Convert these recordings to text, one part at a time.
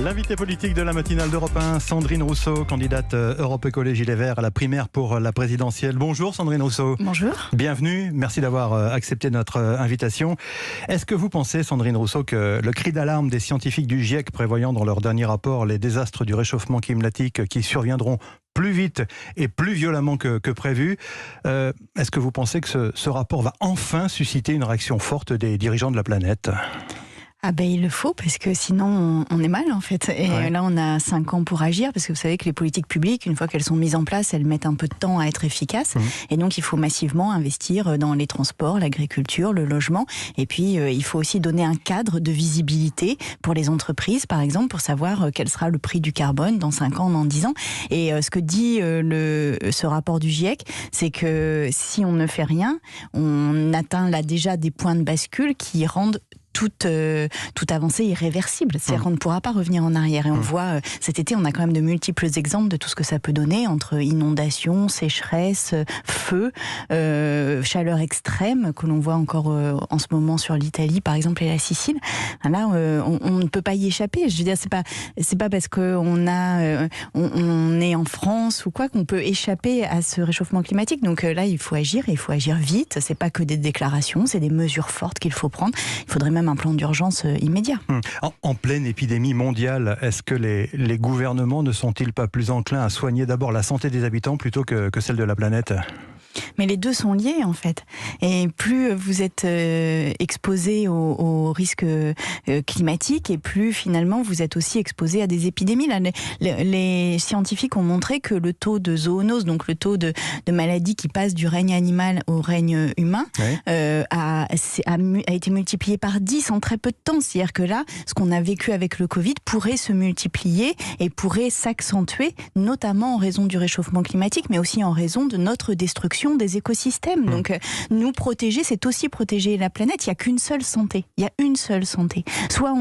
L'invité politique de la matinale d'Europe 1, Sandrine Rousseau, candidate Europe Écologie Les Verts à la primaire pour la présidentielle. Bonjour Sandrine Rousseau. Bonjour. Bienvenue, merci d'avoir accepté notre invitation. Est-ce que vous pensez, Sandrine Rousseau, que le cri d'alarme des scientifiques du GIEC prévoyant dans leur dernier rapport les désastres du réchauffement climatique qui surviendront plus vite et plus violemment que prévu, est-ce que vous pensez que ce rapport va enfin susciter une réaction forte des dirigeants de la planète ? Ah ben il le faut, parce que sinon on est mal en fait. Et là on a 5 ans pour agir, parce que vous savez que les politiques publiques, une fois qu'elles sont mises en place, elles mettent un peu de temps à être efficaces. Et donc il faut massivement investir dans les transports, l'agriculture, le logement. Et puis il faut aussi donner un cadre de visibilité pour les entreprises, par exemple, pour savoir quel sera le prix du carbone dans 5 ans, dans 10 ans. Et ce que dit ce rapport du GIEC, c'est que si on ne fait rien, on atteint là déjà des points de bascule qui rendent toute avancée irréversible. C'est-à-dire qu'on ne pourra pas revenir en arrière. Et on voit, cet été, on a quand même de multiples exemples de tout ce que ça peut donner, entre inondations, sécheresse, feu, chaleur extrême, que l'on voit encore en ce moment sur l'Italie, par exemple, et la Sicile. Là, on ne peut pas y échapper. Je veux dire, c'est pas parce qu'on est en France ou quoi qu'on peut échapper à ce réchauffement climatique. Donc là, il faut agir, et il faut agir vite. C'est pas que des déclarations, c'est des mesures fortes qu'il faut prendre. Il faudrait même un plan d'urgence immédiat. En pleine épidémie mondiale, est-ce que les gouvernements ne sont-ils pas plus enclins à soigner d'abord la santé des habitants plutôt que celle de la planète ? Mais les deux sont liés en fait. Et plus vous êtes exposé aux risques climatiques, et plus finalement vous êtes aussi exposé à des épidémies. Là, les scientifiques ont montré que le taux de zoonose, donc le taux de maladies qui passent du règne animal au règne humain, a été multiplié par 10 en très peu de temps. C'est-à-dire que là, ce qu'on a vécu avec le Covid pourrait se multiplier et pourrait s'accentuer, notamment en raison du réchauffement climatique, mais aussi en raison de notre destruction des écosystèmes. Donc nous protéger, c'est aussi protéger la planète. Il n'y a qu'une seule santé. Il y a une seule santé. Soit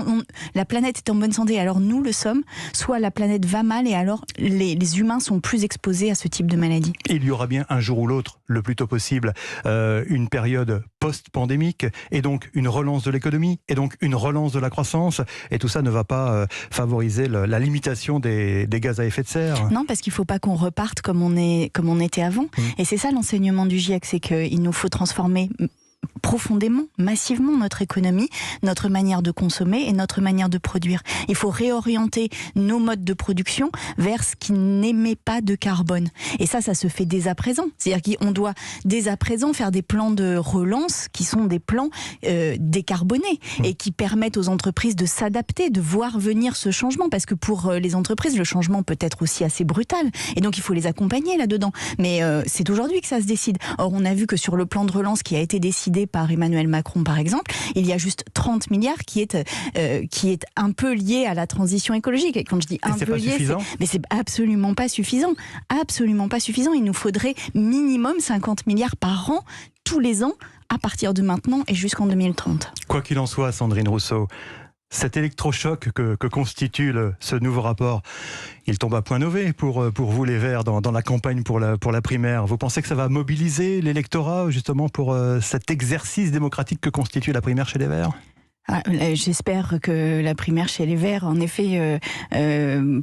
la planète est en bonne santé, alors nous le sommes, soit la planète va mal, et alors les humains sont plus exposés à ce type de maladie. Il y aura bien un jour ou l'autre, le plus tôt possible, une période post-pandémique, et donc une relance de l'économie, et donc une relance de la croissance, et tout ça ne va pas favoriser la limitation des gaz à effet de serre. Non, parce qu'il ne faut pas qu'on reparte comme on était avant. Et c'est ça l'enseignement du GIEC, c'est qu'il nous faut transformer profondément, massivement notre économie, notre manière de consommer et notre manière de produire. Il faut réorienter nos modes de production vers ce qui n'émet pas de carbone. Et ça se fait dès à présent. C'est-à-dire qu'on doit dès à présent faire des plans de relance qui sont des plans décarbonés et qui permettent aux entreprises de s'adapter, de voir venir ce changement. Parce que pour les entreprises, le changement peut être aussi assez brutal. Et donc il faut les accompagner là-dedans. Mais c'est aujourd'hui que ça se décide. Or, on a vu que sur le plan de relance qui a été décidé par Emmanuel Macron par exemple, il y a juste 30 milliards qui est un peu lié à la transition écologique. Et quand je dis un peu lié, mais c'est absolument pas suffisant. Absolument pas suffisant. Il nous faudrait minimum 50 milliards par an, tous les ans, à partir de maintenant et jusqu'en 2030. Quoi qu'il en soit, Sandrine Rousseau, cet électrochoc que constitue ce nouveau rapport, il tombe à point nommé pour vous les Verts dans la campagne pour la primaire. Vous pensez que ça va mobiliser l'électorat justement pour cet exercice démocratique que constitue la primaire chez les Verts ? J'espère que la primaire chez les Verts, en effet,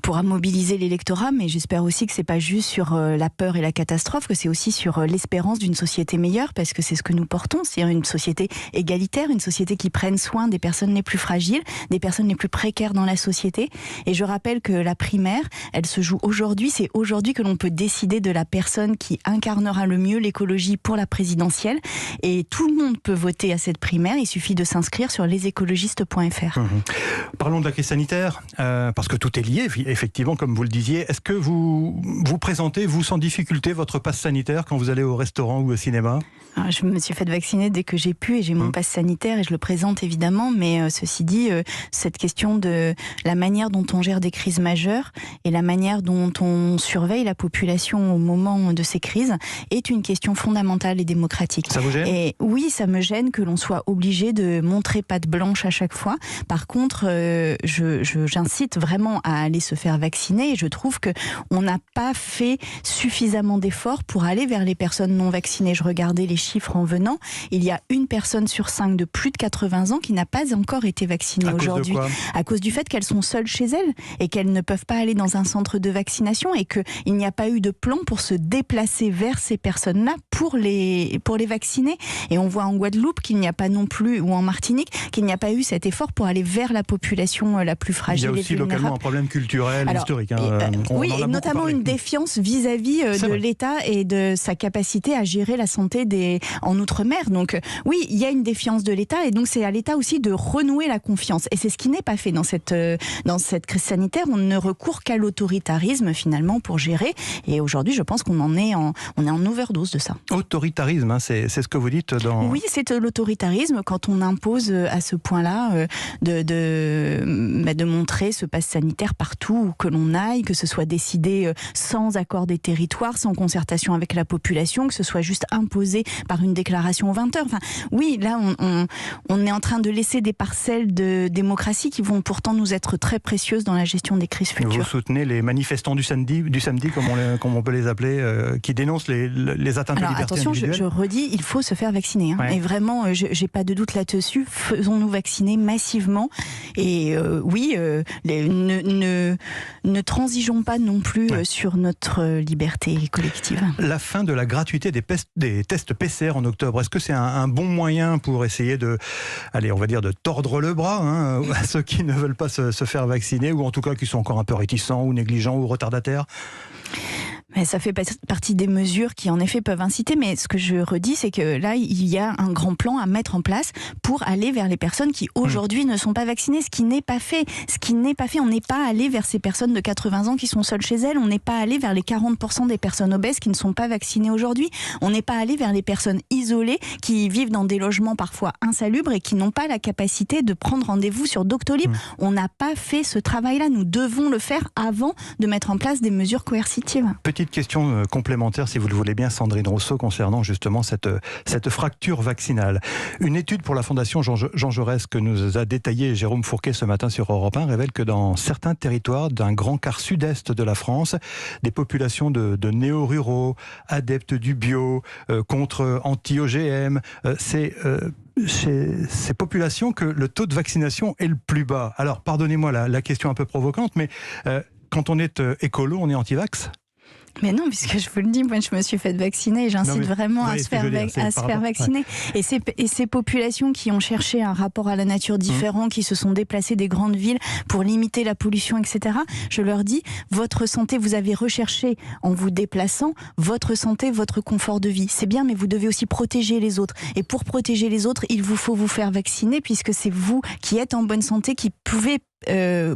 pourra mobiliser l'électorat, mais j'espère aussi que c'est pas juste sur la peur et la catastrophe, que c'est aussi sur l'espérance d'une société meilleure, parce que c'est ce que nous portons, c'est une société égalitaire, une société qui prenne soin des personnes les plus fragiles, des personnes les plus précaires dans la société. Et je rappelle que la primaire, elle se joue aujourd'hui, c'est aujourd'hui que l'on peut décider de la personne qui incarnera le mieux l'écologie pour la présidentielle, et tout le monde peut voter à cette primaire, il suffit de s'inscrire sur lesécologistes.fr. Parlons de la crise sanitaire, parce que tout est lié, effectivement, comme vous le disiez. Est-ce que vous présentez, vous, sans difficulté, votre passe sanitaire quand vous allez au restaurant ou au cinéma ? Alors, je me suis fait vacciner dès que j'ai pu, et j'ai mon passe sanitaire, et je le présente évidemment, mais ceci dit, cette question de la manière dont on gère des crises majeures et la manière dont on surveille la population au moment de ces crises est une question fondamentale et démocratique. Ça vous gêne ? Et oui, ça me gêne que l'on soit obligé de montrer patte blanche blanche à chaque fois. Par contre, j'incite vraiment à aller se faire vacciner et je trouve qu'on n'a pas fait suffisamment d'efforts pour aller vers les personnes non vaccinées. Je regardais les chiffres en venant. Il y a 1 personne sur 5 de plus de 80 ans qui n'a pas encore été vaccinée aujourd'hui. À cause du fait qu'elles sont seules chez elles et qu'elles ne peuvent pas aller dans un centre de vaccination et qu'il n'y a pas eu de plan pour se déplacer vers ces personnes-là pour les vacciner. Et on voit en Guadeloupe qu'il n'y a pas non plus, ou en Martinique, qu'il n'y a pas eu cet effort pour aller vers la population la plus fragile. Il y a aussi localement un problème culturel, historique. Oui, et notamment une défiance vis-à-vis de l'État et de sa capacité à gérer la santé en Outre-mer. Donc oui, il y a une défiance de l'État et donc c'est à l'État aussi de renouer la confiance. Et c'est ce qui n'est pas fait dans cette crise sanitaire. On ne recourt qu'à l'autoritarisme finalement pour gérer. Et aujourd'hui, je pense qu'on est en overdose de ça. Autoritarisme, hein, c'est ce que vous dites dans... Oui, c'est l'autoritarisme quand on impose à ce point-là de montrer ce pass sanitaire partout où que l'on aille, que ce soit décidé sans accord des territoires, sans concertation avec la population, que ce soit juste imposé par une déclaration aux 20 heures. Enfin, oui, là, on est en train de laisser des parcelles de démocratie qui vont pourtant nous être très précieuses dans la gestion des crises futures. Vous soutenez les manifestants du samedi comme on peut les appeler, qui dénoncent les atteintes à la liberté individuelle. Je redis, il faut se faire vacciner. Hein. Ouais. Et vraiment, j'ai pas de doute là-dessus. Faisons-nous vacciner massivement. Et ne transigeons pas non plus sur notre liberté collective. La fin de la gratuité des tests PCR en octobre, est-ce que c'est un bon moyen pour essayer de tordre le bras à ceux qui ne veulent pas se faire vacciner, ou en tout cas qui sont encore un peu réticents ou négligents ou retardataires ? Mais ça fait partie des mesures qui en effet peuvent inciter, mais ce que je redis, c'est que là, il y a un grand plan à mettre en place pour aller vers les personnes qui aujourd'hui ne sont pas vaccinées, ce qui n'est pas fait. On n'est pas allé vers ces personnes de 80 ans qui sont seules chez elles, on n'est pas allé vers les 40% des personnes obèses qui ne sont pas vaccinées aujourd'hui, on n'est pas allé vers les personnes isolées qui vivent dans des logements parfois insalubres et qui n'ont pas la capacité de prendre rendez-vous sur Doctolib. On n'a pas fait ce travail-là, nous devons le faire avant de mettre en place des mesures coercitives. Petite question complémentaire, si vous le voulez bien, Sandrine Rousseau, concernant justement cette fracture vaccinale. Une étude pour la Fondation Jean Jaurès que nous a détaillé Jérôme Fourquet ce matin sur Europe 1 révèle que dans certains territoires d'un grand quart sud-est de la France, des populations de néo-ruraux, adeptes du bio, contre anti-OGM, c'est chez ces populations que le taux de vaccination est le plus bas. Alors, pardonnez-moi la question un peu provocante, mais quand on est écolo, on est anti-vax ? Mais non, puisque je vous le dis, moi je me suis fait vacciner et j'incite vraiment à se faire vacciner. Ouais. Et ces populations qui ont cherché un rapport à la nature différent, qui se sont déplacées des grandes villes pour limiter la pollution, etc., je leur dis, votre santé, vous avez recherché en vous déplaçant, votre santé, votre confort de vie. C'est bien, mais vous devez aussi protéger les autres. Et pour protéger les autres, il vous faut vous faire vacciner, puisque c'est vous qui êtes en bonne santé, qui pouvez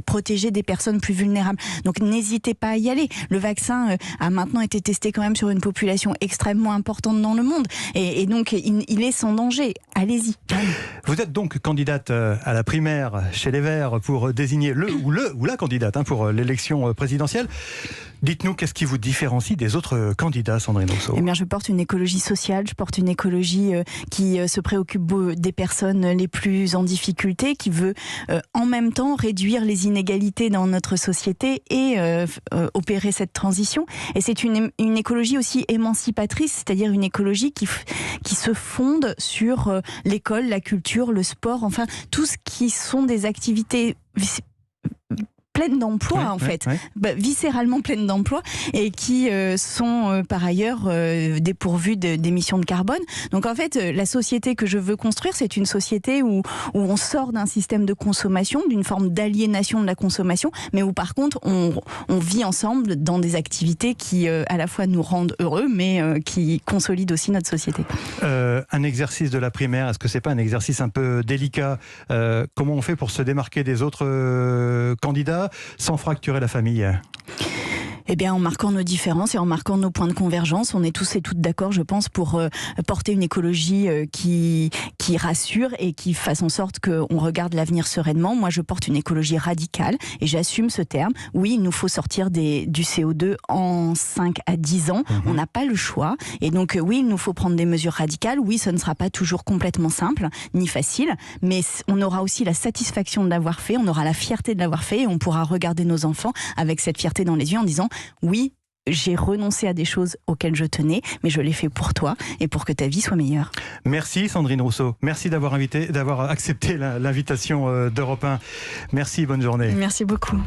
protéger des personnes plus vulnérables. Donc n'hésitez pas à y aller. Le vaccin a maintenant été testé quand même sur une population extrêmement importante dans le monde et donc il est sans danger. Allez-y. Vous êtes donc candidate à la primaire chez les Verts pour désigner le ou la candidate pour l'élection présidentielle. Dites-nous, qu'est-ce qui vous différencie des autres candidats, Sandrine Rousseau ? Eh bien, je porte une écologie sociale, je porte une écologie qui se préoccupe des personnes les plus en difficulté, qui veut en même temps réduire les inégalités dans notre société et opérer cette transition. Et c'est une écologie aussi émancipatrice, c'est-à-dire une écologie qui se fonde sur l'école, la culture, le sport, enfin tout ce qui sont des activités pleines d'emplois viscéralement pleines d'emplois et qui sont par ailleurs dépourvues d'émissions de carbone. Donc en fait, la société que je veux construire, c'est une société où on sort d'un système de consommation, d'une forme d'aliénation de la consommation, mais où par contre on vit ensemble dans des activités qui à la fois nous rendent heureux, mais qui consolident aussi notre société. Un exercice de la primaire, est-ce que c'est pas un exercice un peu délicat ? Comment on fait pour se démarquer des autres candidats sans fracturer la famille ? Eh bien, en marquant nos différences et en marquant nos points de convergence, on est tous et toutes d'accord, je pense, pour porter une écologie qui rassure et qui fasse en sorte qu'on regarde l'avenir sereinement. Moi, je porte une écologie radicale et j'assume ce terme. Oui, il nous faut sortir du CO2 en 5 à 10 ans. On n'a pas le choix. Et donc, oui, il nous faut prendre des mesures radicales. Oui, ce ne sera pas toujours complètement simple, ni facile, mais on aura aussi la satisfaction de l'avoir fait, on aura la fierté de l'avoir fait et on pourra regarder nos enfants avec cette fierté dans les yeux en disant oui, j'ai renoncé à des choses auxquelles je tenais, mais je l'ai fait pour toi et pour que ta vie soit meilleure. Merci Sandrine Rousseau. Merci d'avoir accepté l'invitation d'Europe 1. Merci, bonne journée. Merci beaucoup.